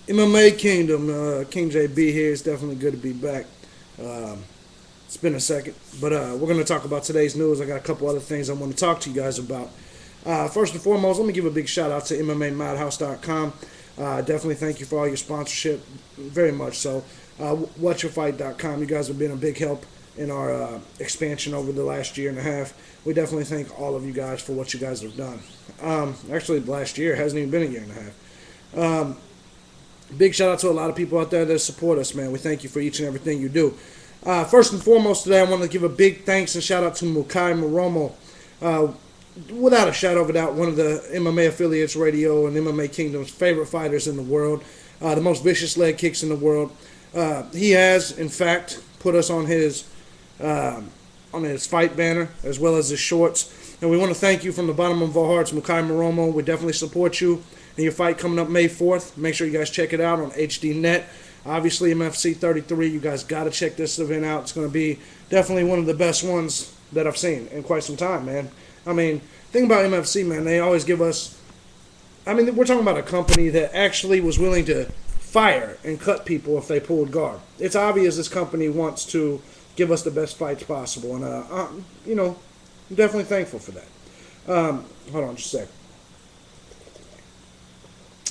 MMA Kingdom, King JB here. It's definitely good to be back. It's been a second, but we're going to talk about today's news. I got a couple other things I want to talk to you guys about. First and foremost, let me give a big shout out to MMAMadhouse.com. Definitely thank you for all your sponsorship, very much so. WhatYourFight.com, you guys have been a big help in our expansion over the last year and a half. We definitely thank all of you guys for what you guys have done. Actually, last year hasn't even been a year and a half. Big shout out to a lot of people out there that support us, man. We thank you for each and everything you do. First and foremost today, I want to give a big thanks and shout out to Maromo. Without a shadow of a doubt, one of the MMA Affiliates Radio and MMA Kingdom's favorite fighters in the world. The most vicious leg kicks in the world. He has, in fact, put us on his fight banner as well as his shorts. And we want to thank you from the bottom of our hearts, Mukai Maromo. We definitely support you in your fight coming up May 4th. Make sure you guys check it out on HDNet. Obviously, MFC 33, you guys got to check this event out. It's going to be definitely one of the best ones that I've seen in quite some time, man. I mean, think about MFC, man. They always give us... I mean, we're talking about a company that actually was willing to fire and cut people if they pulled guard. It's obvious this company wants to give us the best fights possible. And, I'm definitely thankful for that. Hold on just a sec.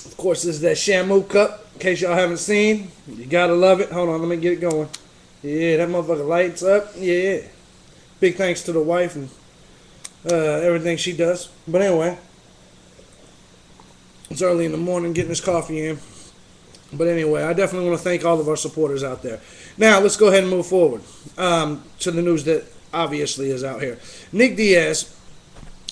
Of course, this is that Shamu Cup. In case y'all haven't seen, you gotta love it. Hold on, let me get it going. Yeah, that motherfucker lights up. Yeah. Big thanks to the wife and everything she does. But anyway, it's early in the morning getting this coffee in. But anyway, I definitely want to thank all of our supporters out there. Now, let's go ahead and move forward to the news that obviously is out here. Nick Diaz,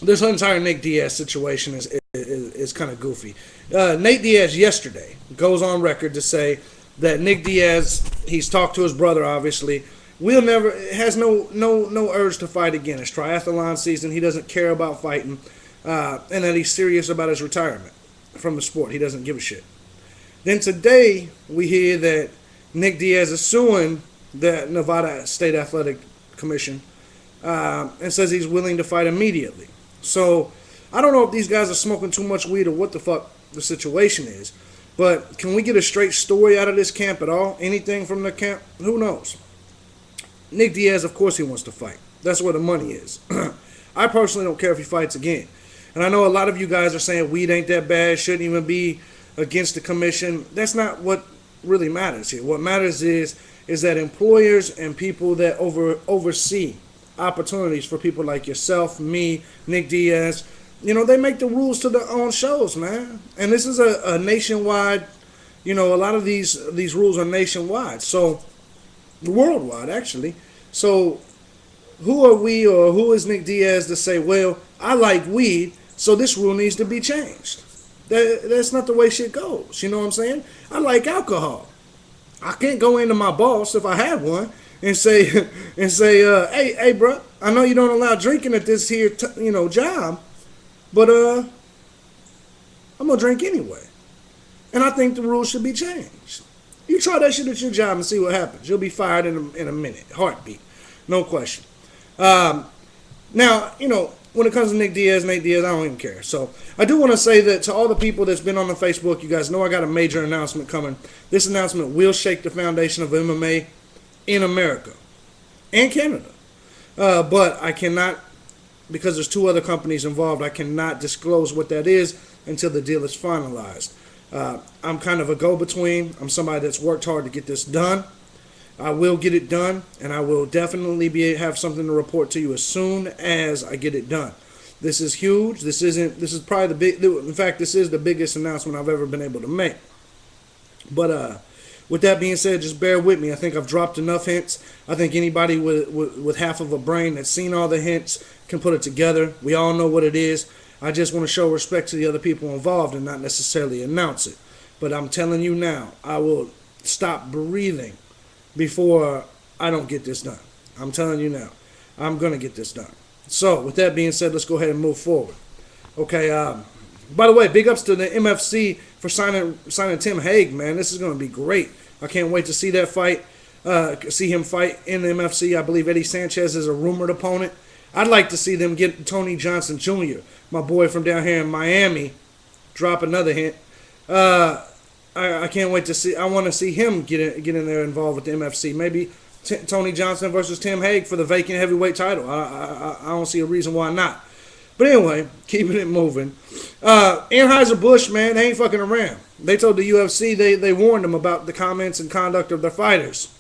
this entire Nick Diaz situation is kind of goofy. Nate Diaz yesterday goes on record to say that Nick Diaz, he's talked to his brother, obviously, has no urge to fight again. It's triathlon season. He doesn't care about fighting, and that he's serious about his retirement from the sport. He doesn't give a shit. Then today we hear that Nick Diaz is suing the Nevada State Athletic Commission and says he's willing to fight immediately. So I don't know if these guys are smoking too much weed or what the fuck the situation is, but can we get a straight story out of this camp at all? Anything from the camp? Who knows? Nick Diaz, of course he wants to fight. That's where the money is. I personally don't care if he fights again. And I know a lot of you guys are saying weed ain't that bad, shouldn't even be against the commission. That's not what really matters here. What matters is that employers and people that oversee opportunities for people like yourself, me, Nick Diaz, they make the rules to their own shows, man. And this is a nationwide, a lot of these rules are nationwide. So, worldwide, actually. So, who are we or who is Nick Diaz to say, well, I like weed, so this rule needs to be changed? That's not the way shit goes. You know what I'm saying? I like alcohol. I can't go into my boss if I have one and say, hey, bro, I know you don't allow drinking at this here, job, but I'm gonna drink anyway. And I think the rules should be changed. You try that shit at your job and see what happens. You'll be fired in a minute, heartbeat, no question. Now, when it comes to Nate Diaz, I don't even care. So I do want to say that to all the people that's been on the Facebook, you guys know I got a major announcement coming. This announcement will shake the foundation of MMA in America and Canada. But I cannot, because there's two other companies involved, I cannot disclose what that is until the deal is finalized. I'm kind of a go-between. I'm somebody that's worked hard to get this done. I will get it done, and I will definitely have something to report to you as soon as I get it done. This is huge. This is probably in fact, this is the biggest announcement I've ever been able to make. But with that being said, just bear with me. I think I've dropped enough hints. I think anybody with half of a brain that's seen all the hints can put it together. We all know what it is. I just want to show respect to the other people involved and not necessarily announce it. But I'm telling you now, I will stop breathing before I don't get this done. I'm telling you now, I'm going to get this done. So, with that being said, let's go ahead and move forward. Okay, by the way, big ups to the MFC for signing Tim Hague, man. This is going to be great. I can't wait to see that fight, see him fight in the MFC. I believe Eddie Sanchez is a rumored opponent. I'd like to see them get Tony Johnson Jr., my boy from down here in Miami, drop another hint. I can't wait to see. I want to see him get in there involved with the MFC. Maybe Tony Johnson versus Tim Hague for the vacant heavyweight title. I don't see a reason why not. But anyway, keeping it moving. Anheuser-Busch, man, they ain't fucking around. They told the UFC, they warned them about the comments and conduct of their fighters.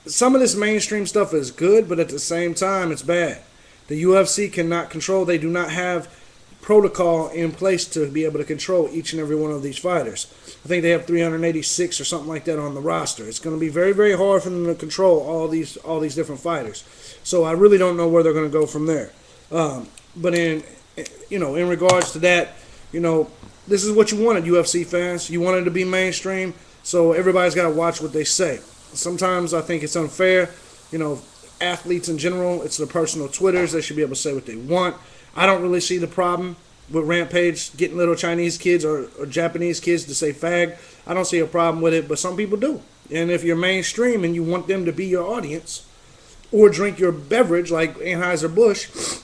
Some of this mainstream stuff is good, but at the same time, it's bad. The UFC cannot control. They do not have protocol in place to be able to control each and every one of these fighters. I think they have 386 or something like that on the roster. It's going to be very, very hard for them to control all these different fighters. So I really don't know where they're going to go from there. But in regards to that, this is what you wanted, UFC fans. You wanted to be mainstream, so everybody's got to watch what they say. Sometimes I think it's unfair. Athletes in general, it's their personal Twitters. They should be able to say what they want. I don't really see the problem with Rampage getting little Chinese kids or Japanese kids to say fag. I don't see a problem with it, but some people do. And if you're mainstream and you want them to be your audience or drink your beverage like Anheuser-Busch,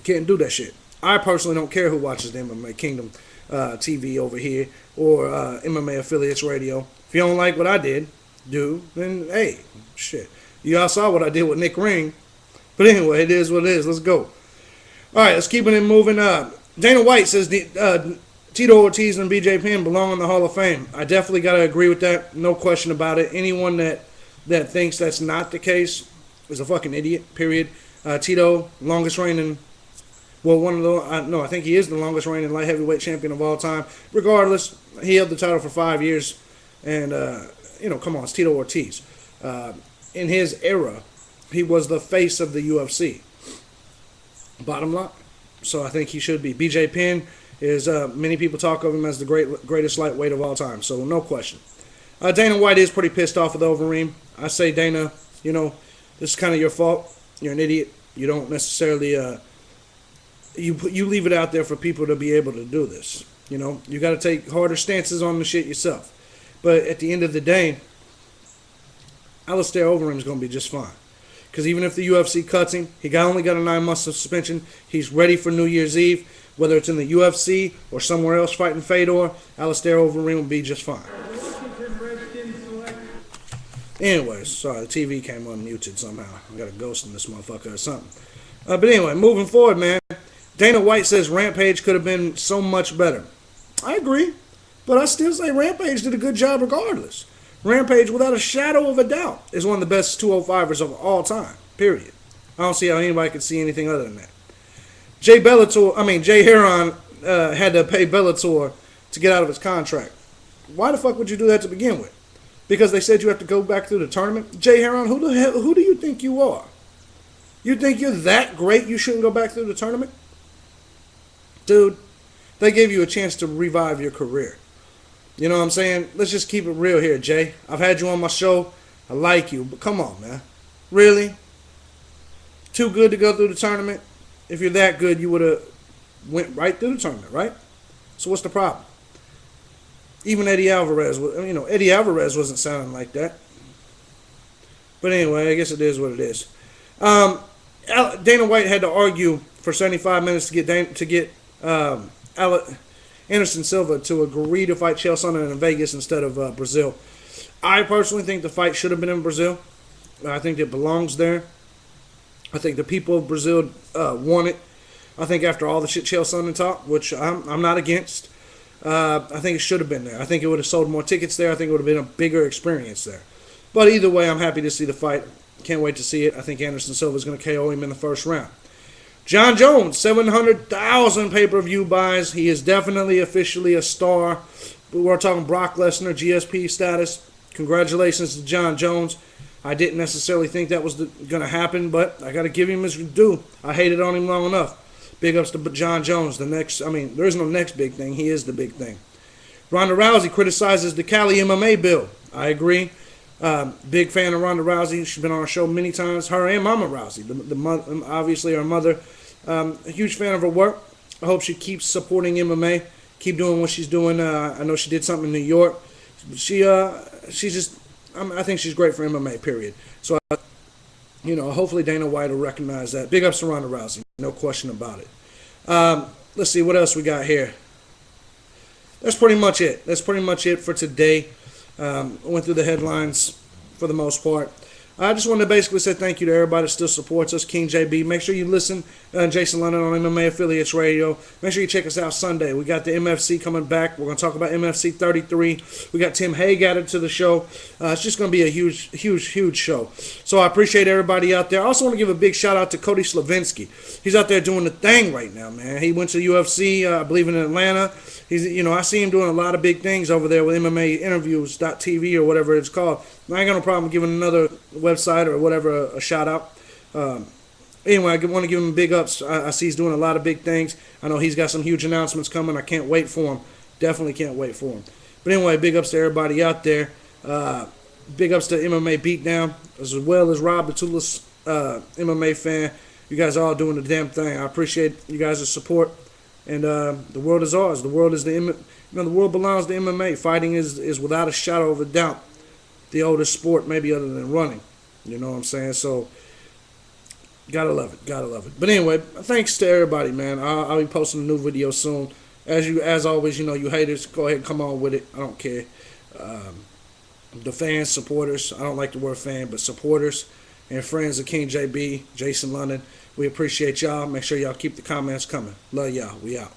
can't do that shit. I personally don't care who watches the MMAKingdom TV over here or MMA Affiliates Radio. If you don't like what I did, then hey, shit. You all saw what I did with Nick Ring. But anyway, it is what it is. Let's go. All right, let's keep it moving. Dana White says Tito Ortiz and BJ Penn belong in the Hall of Fame. I definitely got to agree with that. No question about it. Anyone that thinks that's not the case is a fucking idiot, period. Tito, longest reigning, I think he is the longest reigning light heavyweight champion of all time. Regardless, he held the title for 5 years. And, come on, it's Tito Ortiz. In his era, he was the face of the UFC. Bottom line. So I think he should be. BJ Penn is, many people talk of him as the greatest lightweight of all time. So no question. Dana White is pretty pissed off with Overeem. I say, Dana, this is kind of your fault. You're an idiot. You don't necessarily, you leave it out there for people to be able to do this. You got to take harder stances on the shit yourself. But at the end of the day, Alistair Overeem is going to be just fine. Because even if the UFC cuts him, he only got a 9-month suspension. He's ready for New Year's Eve. Whether it's in the UFC or somewhere else fighting Fedor, Alistair Overeem will be just fine. Anyways, sorry, the TV came unmuted somehow. I got a ghost in this motherfucker or something. But anyway, moving forward, man. Dana White says Rampage could have been so much better. I agree. But I still say Rampage did a good job regardless. Rampage, without a shadow of a doubt, is one of the best 205ers of all time, period. I don't see how anybody could see anything other than that. Jay Hieron had to pay Bellator to get out of his contract. Why the fuck would you do that to begin with? Because they said you have to go back through the tournament? Jay Hieron, who do you think you are? You think you're that great you shouldn't go back through the tournament? Dude, they gave you a chance to revive your career. You know what I'm saying? Let's just keep it real here, Jay. I've had you on my show. I like you, but come on, man. Really? Too good to go through the tournament? If you're that good, you would have went right through the tournament, right? So what's the problem? Even Eddie Alvarez wasn't sounding like that. But anyway, I guess it is what it is. Dana White had to argue for 75 minutes to get Anderson Silva to agree to fight Chael Sonnen in Vegas instead of Brazil. I personally think the fight should have been in Brazil. I think it belongs there. I think the people of Brazil want it. I think after all the shit Chael Sonnen talked, which I'm not against, I think it should have been there. I think it would have sold more tickets there. I think it would have been a bigger experience there. But either way, I'm happy to see the fight. Can't wait to see it. I think Anderson Silva is going to KO him in the first round. John Jones, 700,000 pay-per-view buys. He is definitely officially a star. We're talking Brock Lesnar, GSP status. Congratulations to John Jones. I didn't necessarily think that was going to happen, but I got to give him his due. I hated on him long enough. Big ups to John Jones. There is no next big thing. He is the big thing. Ronda Rousey criticizes the Cali MMA bill. I agree. Big fan of Ronda Rousey. She's been on our show many times. Her and Mama Rousey, obviously her mother. A huge fan of her work. I hope she keeps supporting MMA. Keep doing what she's doing. I know she did something in New York. I think she's great for MMA, period. So, hopefully Dana White will recognize that. Big ups to Ronda Rousey. No question about it. Let's see what else we got here. that's pretty much it. That's pretty much it for today. I went through the headlines for the most part. I just want to basically say thank you to everybody that still supports us. King JB. Make sure you listen Jason London on MMA Affiliates Radio. Make sure you check us out Sunday. We got the MFC coming back. We're going to talk about MFC 33. We got Tim Hague added to the show. It's just going to be a huge show. So I appreciate everybody out there. I also want to give a big shout out to Cody Slavinsky. He's out there doing the thing right now, man. He went to the UFC, I believe in Atlanta. I see him doing a lot of big things over there with MMA Interviews.tv or whatever it's called. I ain't got no problem giving another website or whatever a shout out. Anyway, I want to give him big ups. I see he's doing a lot of big things. I know he's got some huge announcements coming. I can't wait for him. Definitely can't wait for him. But anyway, big ups to everybody out there. Big ups to MMA Beatdown, as well as Rob, the Toothless MMA fan. You guys are all doing the damn thing. I appreciate you guys' support. And the world is ours. The world is the world belongs to MMA. Fighting is without a shadow of a doubt the oldest sport, maybe other than running. You know what I'm saying? So gotta love it. Gotta love it. But anyway, thanks to everybody, man. I'll be posting a new video soon. As always, you haters, go ahead and come on with it. I don't care. The fans, supporters. I don't like the word fan, but supporters and friends of King JB, Jason London. We appreciate y'all. Make sure y'all keep the comments coming. Love y'all. We out.